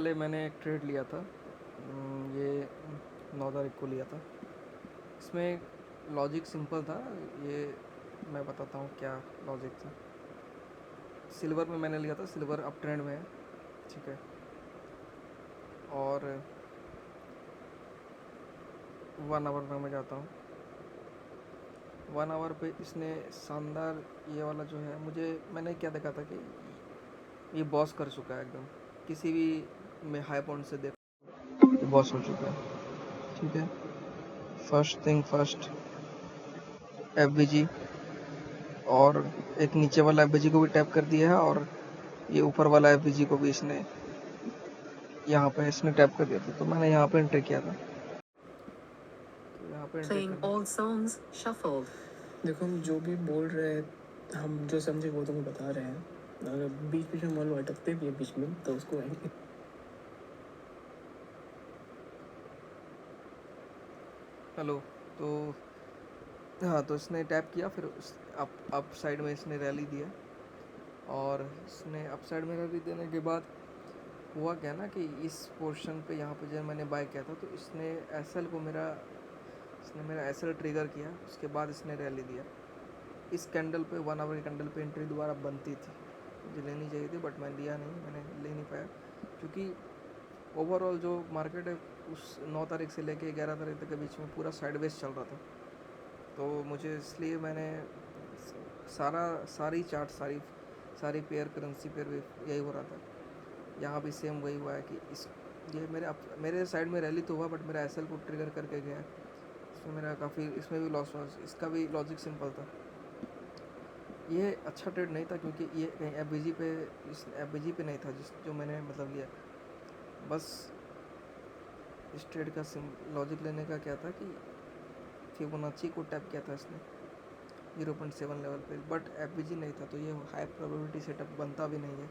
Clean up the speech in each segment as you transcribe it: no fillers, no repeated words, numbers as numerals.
पहले मैंने एक ट्रेड लिया था। ये 9 तारीख को लिया था। इसमें लॉजिक सिंपल था। ये मैं बताता हूँ क्या लॉजिक था। सिल्वर में मैंने लिया था, सिल्वर अप ट्रेंड में है, ठीक है। और 1 आवर में मैं जाता हूँ। 1 आवर पे इसने शानदार ये वाला जो है, मैंने क्या देखा था कि ये बॉस कर चुका है एकदम। किसी भी में हाई पॉइंट से देखो ये बॉस हो चुका है, ठीक है। फर्स्ट थिंग फर्स्ट, एफ और एक नीचे वाला एफ को भी टैप कर दिया है, और ये ऊपर वाला एफ को भी इसने यहाँ पे इसने टैप कर दिया था। तो मैंने यहाँ पे एंट्री किया था। तो यहाँ पे एंट्री Playing करना, all songs shuffled. देखो, हम जो भी बोल रहे हैं, हम जो समझे वो तुमको बता रहे हैं। अगर बीच बीच में मान लो अटकते भी है बीच में, तो उसको हेलो। तो हाँ, तो इसने टैप किया, फिर अप साइड में इसने रैली दिया, और इसने अप साइड में रैली देने के बाद हुआ क्या ना कि इस पोर्शन पे यहाँ पे जब मैंने बाय किया था, तो इसने मेरा एसएल ट्रिगर किया। उसके बाद इसने रैली दिया। इस कैंडल पे 1 आवर के कैंडल पे एंट्री दोबारा बनती थी, मुझे लेनी चाहिए थी, बट मैं लिया नहीं, मैंने ले नहीं पाया, क्योंकि ओवरऑल जो मार्केट है उस 9 तारीख से लेके 11 तारीख तक के बीच में पूरा साइडवेज चल रहा था। तो मुझे इसलिए मैंने सारी चार्ट, सारी पेयर, करेंसी पेयर भी यही हो रहा था। यहाँ भी सेम वही हुआ है कि ये मेरे साइड में रैली तो हुआ, बट मेरा एसएल को ट्रिगर करके गया। इसमें भी लॉस हुआ। इसका भी लॉजिक सिंपल था। ये अच्छा ट्रेड नहीं था, क्योंकि ये कहीं एफ पे नहीं था जो मैंने मतलब लिया। बस इस ट्रेड का लॉजिक लेने का क्या था कि फिबोनाची को टैप किया था इसने 0.7 लेवल पे, बट एफ नहीं था, तो ये हाई प्रोबेबिलिटी सेटअप बनता भी नहीं है,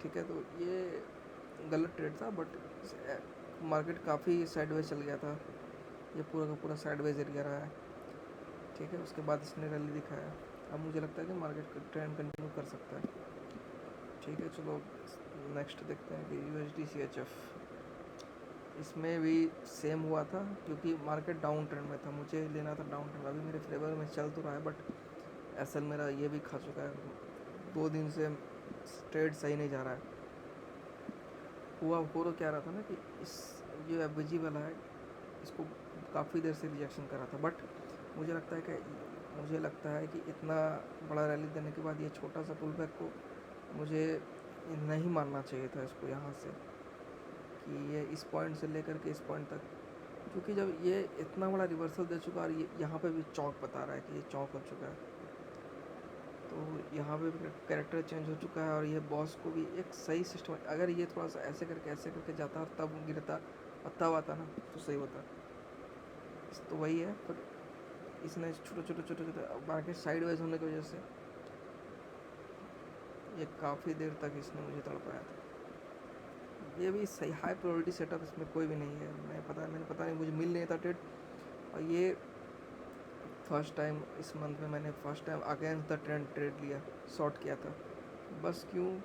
ठीक है। तो ये गलत ट्रेड था, बट मार्केट काफ़ी साइडवेज चल गया था। ये पूरा का पूरा साइडवेज एरिया रहा है, ठीक है। उसके बाद इसने रैली दिखाया। अब मुझे लगता है कि मार्केट ट्रेंड कंटिन्यू कर सकता है, ठीक है। चलो नेक्स्ट देखते हैं कि USD-CHF। इसमें भी सेम हुआ था, क्योंकि मार्केट डाउन ट्रेंड में था, मुझे लेना था डाउन ट्रेंड। अभी मेरे फेवर में चल तो रहा है, बट एसएल मेरा ये भी खा चुका है। 2 दिन से ट्रेड सही नहीं जा रहा है। हो तो क्या रहा था ना कि इस जो एफ वाला है, इसको काफ़ी देर से रिजेक्शन कर रहा था, बट मुझे लगता है कि इतना बड़ा रैली देने के बाद ये छोटा सा पुल बैक को मुझे नहीं मानना चाहिए था इसको यहाँ से, कि ये इस पॉइंट से लेकर के इस पॉइंट तक, क्योंकि जब ये इतना बड़ा रिवर्सल दे चुका और ये यहाँ पे भी चौक बता रहा है कि ये चौक हो चुका है, तो यहाँ पे कैरेक्टर चेंज हो चुका है। और ये बॉस को भी एक सही सिस्टम, अगर ये थोड़ा सा ऐसे करके जाता तब गिरता और तब आता ना, तो सही होता। तो वही है, पर इसने छोटे मार्केट साइड वाइज होने की वजह से ये काफ़ी देर तक इसने मुझे तड़पाया था। ये भी सही हाई प्रायोरिटी सेटअप इसमें कोई भी नहीं है। मैंने पता नहीं, मुझे मिल नहीं था ट्रेड। और ये फर्स्ट टाइम इस मंथ में मैंने first time against the trend trade लिया, शॉर्ट किया था। बस क्यों,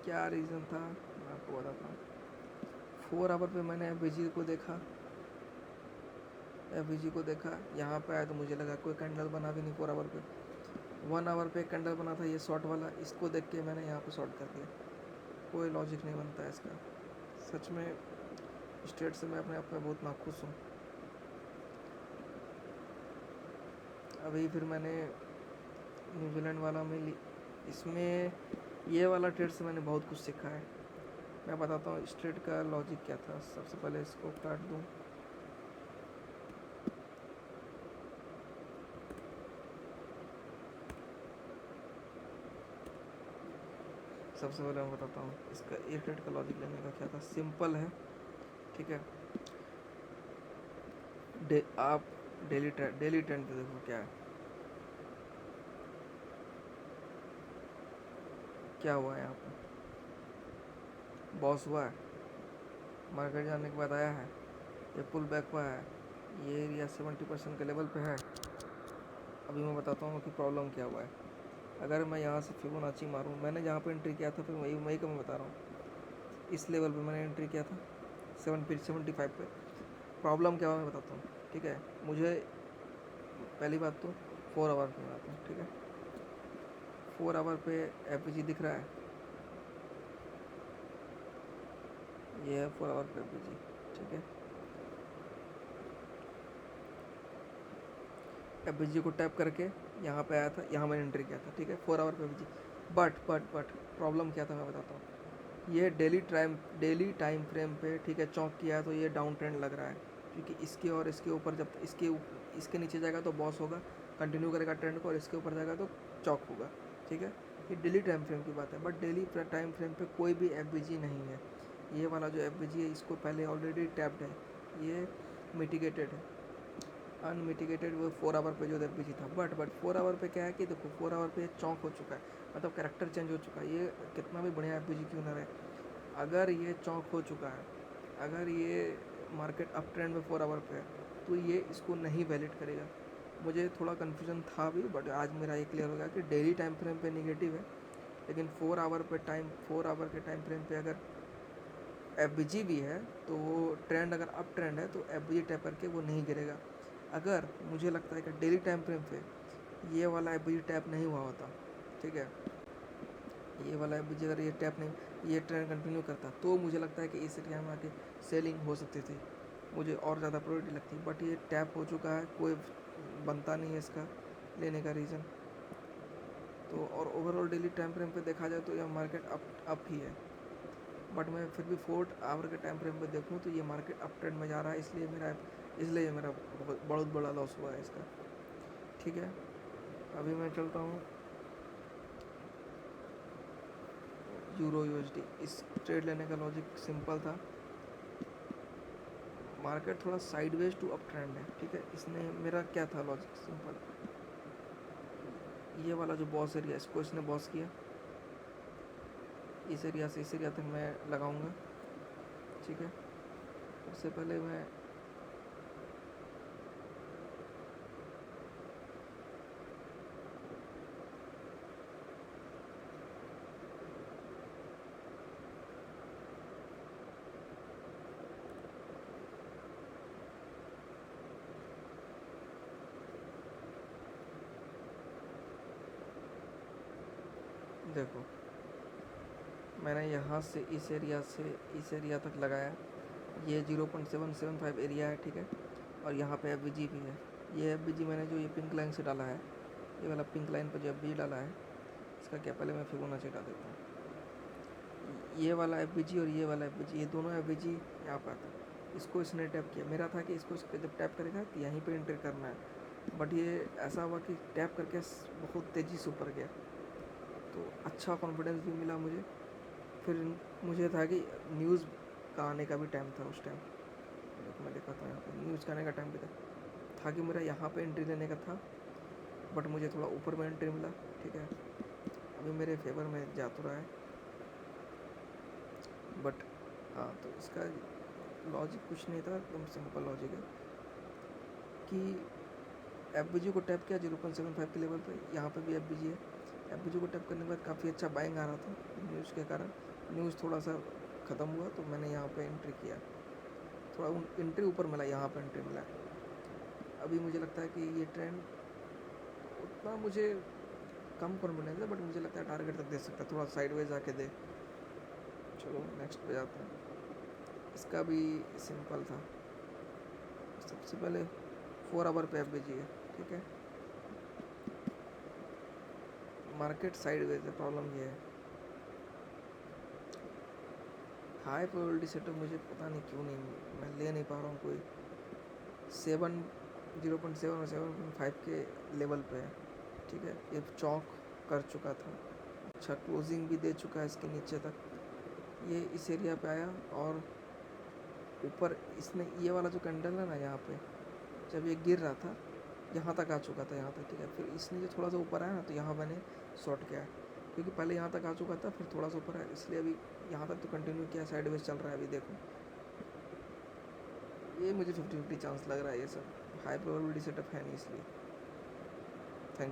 क्या रीज़न था, मैं आपको बताता हूँ। 4 आवर पे मैंने एफ को देखा, यहाँ पे आया तो मुझे लगा कोई कैंडल बना भी नहीं 4 आवर पे। 1 आवर पे एक कैंडल बना था ये शॉर्ट वाला, इसको देख के मैंने यहाँ पे शॉर्ट कर दिया। कोई लॉजिक नहीं बनता है इसका। सच में इस ट्रेड से मैं अपने आप में बहुत नाखुश हूँ। अभी फिर मैंने न्यूजीलैंड वाला में इसमें ये वाला ट्रेड से मैंने बहुत कुछ सीखा है। मैं बताता हूँ इस ट्रेड का लॉजिक क्या था। सबसे पहले इसको काट दूँ। सबसे पहले मैं बताता हूँ इसका ये ट्रेड का लॉजिक लेने का क्या था। सिंपल है, ठीक है। आप डेली ट्रेंड पे देखो क्या हुआ है। यहाँ पे बॉस हुआ है, मार्केट जाने के बाद आया है, ये पुल बैक हुआ है, ये एरिया 70% के लेवल पे है। अभी मैं बताता हूँ कि प्रॉब्लम क्या हुआ है। अगर मैं यहाँ से फिबोनाची मारूँ, मैंने जहाँ पे एंट्री किया था, फिर वही का मैं बता रहा हूँ। इस लेवल पे मैंने एंट्री किया था 75 पे। प्रॉब्लम क्या हुआ मैं बताता हूँ, ठीक है। मुझे पहली बात तो 4 आवर पे आता हूँ, ठीक है। 4 आवर पे एफ दिख रहा है, ये है 4 आवर पे एफ, ठीक है। एफ को टैप करके यहाँ पे आया था, यहाँ मैंने एंट्री किया था, ठीक है। 4 आवर पे एफ बट प्रॉब्लम क्या था मैं बताता हूँ। ये डेली टाइम फ्रेम पे, ठीक है, चौंक किया है तो ये डाउन ट्रेंड लग रहा है, क्योंकि इसके और इसके ऊपर जब इसके नीचे जाएगा तो बॉस होगा, कंटिन्यू करेगा ट्रेंड को, और इसके ऊपर जाएगा तो चौक होगा, ठीक है। ये डेली टाइम फ्रेम की बात है, बट डेली टाइम फ्रेम पे कोई भी एफ नहीं है। ये वाला जो एफ है इसको पहले ऑलरेडी टैप्ड है, ये मिटिगेटेड है, अनमिटिगेटेड वो 4 आवर पे जो एफ था। बट 4 आवर पे क्या है कि देखो 4 आवर पे चौंक हो चुका है, मतलब कैरेक्टर चेंज हो चुका है। ये कितना भी बढ़िया एफ क्यों ना रहे, अगर ये चौंक हो चुका है, अगर ये मार्केट अप ट्रेंड में 4 आवर पे है, तो ये इसको नहीं वैलिड करेगा। मुझे थोड़ा कन्फ्यूजन था भी, बट आज मेरा ये क्लियर हो गया कि डेली टाइम फ्रेम पे निगेटिव है, लेकिन 4 आवर के टाइम फ्रेम पे अगर एफ भी है तो वो ट्रेंड, अगर अप ट्रेंड है तो एफ टैप करके वो नहीं गिरेगा। अगर मुझे लगता है कि डेली टाइम फ्रेम पे ये वाला एफ टैप नहीं हुआ होता, ठीक है, ये वाला एफ अगर ये टैप नहीं, ये ट्रेंड कंटिन्यू करता, तो मुझे लगता है कि इस एरिया में आके सेलिंग हो सकती थी, मुझे और ज़्यादा प्रायोरिटी लगती। बट ये टैप हो चुका है, कोई बनता नहीं है इसका लेने का रीज़न। तो और ओवरऑल डेली टाइम फ्रेम पे देखा जाए तो यह मार्केट अप ही है, बट मैं फिर भी 4 आवर के टाइम फ्रेम पे देखूँ तो ये मार्केट अप ट्रेंड में जा रहा है, इसलिए मेरा बहुत बड़ा लॉस हुआ है इसका, ठीक है। अभी मैं चलता हूँ यूरो यूएसडी। इस ट्रेड लेने का लॉजिक सिंपल था, मार्केट थोड़ा साइडवेज टू अप ट्रेंड है, ठीक है। इसने मेरा क्या था लॉजिक सिंपल, ये वाला जो बॉस एरिया इसको इसने बॉस किया, इस एरिया से इस एरिया तक मैं लगाऊंगा, ठीक है। उससे पहले मैं देखो, मैंने यहाँ से इस एरिया तक लगाया, ये 0.775 एरिया है, ठीक है। और यहाँ पे एफ भी है, ये एफ मैंने जो ये पिंक लाइन से डाला है, ये वाला पिंक लाइन पर जो एफ डाला है, इसका क्या, पहले मैं फिबोनाची डाल देता हूँ। ये वाला एफ और ये वाला एफ ये दोनों एफ यहाँ पर आता है, इसको इसने टैप किया। मेरा था कि इसको जब टैप करेगा तो यहीं पे एंटर करना है, बट ये ऐसा हुआ कि टैप करके बहुत तेज़ी से ऊपर गया, तो अच्छा कॉन्फिडेंस भी मिला मुझे। फिर मुझे था कि न्यूज़ का आने का भी टाइम था उस टाइम, मैं देखा था यहाँ पे न्यूज़ का आने का टाइम भी था कि मेरा यहाँ पे एंट्री लेने का था, बट मुझे थोड़ा ऊपर में एंट्री मिला, ठीक है। अभी मेरे फेवर में जा तो रहा है, बट हाँ, तो इसका लॉजिक कुछ नहीं था, एकदम सिंपल लॉजिक है कि एफ को टैप किया 0.75 के लेवल पे, यहाँ पे भी एफ है। एफ को टैप करने के बाद काफ़ी अच्छा बाइंग आ रहा था न्यूज़ के कारण, न्यूज़ थोड़ा सा ख़त्म हुआ तो मैंने यहाँ पे एंट्री किया, थोड़ा एंट्री ऊपर मिला, यहाँ पे एंट्री मिला। अभी मुझे लगता है कि ये ट्रेंड उतना मुझे कम कॉन्फिडेंस है, बट मुझे लगता है टारगेट तक दे सकता है, थोड़ा साइडवेज आके दे। चलो नेक्स्ट पे जाते हैं, इसका भी सिंपल था। सबसे पहले 4 आवर पे एफ है, ठीक है। मार्केट साइडवेज है, प्रॉब्लम ये है हाई प्रोबेबिलिटी सेटअप मुझे पता नहीं क्यों नहीं, मैं ले नहीं पा रहा हूँ कोई 0.7 और 7.5 के लेवल पे है, ठीक है। ये चौक कर चुका था, अच्छा क्लोजिंग भी दे चुका है इसके नीचे तक, ये इस एरिया पे आया और ऊपर इसने ये वाला जो कैंडल है ना, यहाँ पे जब ये गिर रहा था यहाँ तक आ चुका था, यहाँ तक, ठीक है। फिर इसने जो थोड़ा सा ऊपर आया ना, तो यहाँ मैंने शॉर्ट किया है, क्योंकि पहले यहाँ तक आ चुका था, फिर थोड़ा सा ऊपर है, इसलिए अभी यहाँ तक तो कंटिन्यू किया, साइडवेज चल रहा है। अभी देखो ये मुझे 50-50 चांस लग रहा है, ये सब हाई प्रोबेबिलिटी सेटअप है नहीं, इसलिए। Thank you.